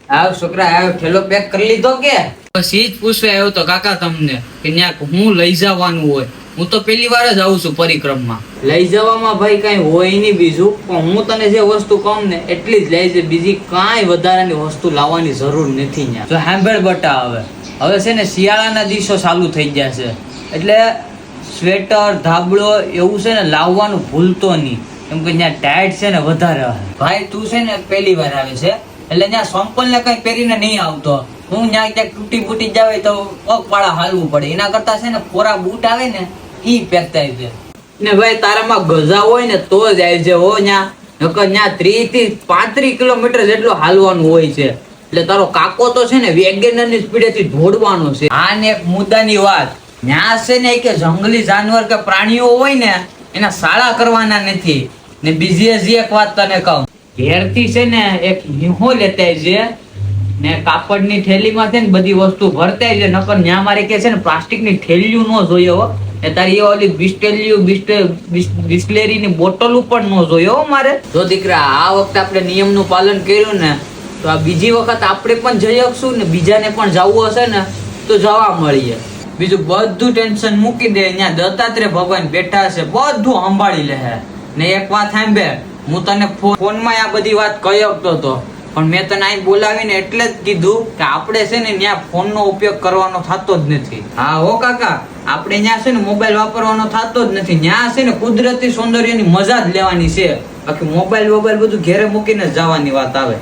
આવ છોકરા આવ ઠેલો પેક કરી લીધો કે? બસ ઈ જ પૂછવા આવ્યો તો કાકા તમને કે ન્યા હું લઈ જવાનું હોય. હું તો પહેલી વાર જ આવું છું પરિક્રમમાં. લઈ જવામાં ભાઈ કઈ હોય નહીં બીજું, પણ હું તને જે વસ્તુ કહું ને એટલી જ લઈ છે, બીજી કાંઈ વધારાની વસ્તુ લાવવાની જરૂર નથી ન્યા. જો સાંભળ બટા, હવે છે ને શિયાળાના દિવસો ચાલુ થઈ ગયા છે, એટલે સ્વેટર ધાબળો એવું છે ને લાવવાનું ભૂલતો નહીં, કેમ કે ત્યાં ટાઈટ છે ને વધારે. ભાઈ તું છે ને પહેલી વાર આવે છે એટલે ત્યાં સંપલ ને કઈ પહેરીને નહીં આવતો. હું ત્યાં ક્યાંક તૂટી ફૂટી જાવે તો પગપાળા હાલવું પડે, એના કરતા છે ને કોરા બૂટ આવે ને ઈ પહેરતા છે. ને ભાઈ તારામાં ગજા હોય ને તો જ આવી છે હો ન્યા, નકર ન્યા 30 થી 35 કિલોમીટર જેટલું હાલવાનું હોય છે. એટલે તારો કાકો તો છે ને વેગેનરની સ્પીડેથી દોડવાનો છે. આ ને એક મુદ્દાની વાત, ન્યા છે ને કે જંગલી જાનવર કે પ્રાણીઓ હોય ને એના શાળા કરવાના નથી. ને બીજી હજી એક વાત તને કહું, ઘેરથી છે ને એક નિહો લેતા છે ને કાપડની થેલીમાં છે ને બધી વસ્તુ ભરતા છે, નકર ન્યા મારે કે છે ને પ્લાસ્ટિકની થેલીઓ ન જોઈએ હો. ને તારી ઓલી બિસ્લેરીની બોટલ ઉપર ન જોઈએ હો મારે. જો દીકરા આ વખતે આપણે નિયમનું પાલન કર્યું ને તો આ બીજી વખત આપણે પણ જઈ શકશું ને બીજાને પણ જવું હશે ને તો જવા મળીએ. બીજું બધું ટેન્શન મૂકી દે, ત્યાં દત્તાત્રેય ભગવાન બેઠા હશે, બધું સંભાળી લે. ને એક વાત સાંભળ, હું તને ફોનમાં આ બધી વાત કહી શકતો હતો, પણ મેં તને અહીં બોલાવીને એટલે જ કીધું કે આપણે છે ને ત્યાં ફોનનો ઉપયોગ કરવાનો થતો જ નથી. હા હો કાકા, આપણે ત્યાં છે ને મોબાઈલ વાપરવાનો થતો જ નથી. ત્યાં છે ને કુદરતી સૌંદર્યની મજા જ લેવાની છે, બાકી મોબાઈલ બધું ઘેરે મૂકીને જવાની વાત આવે.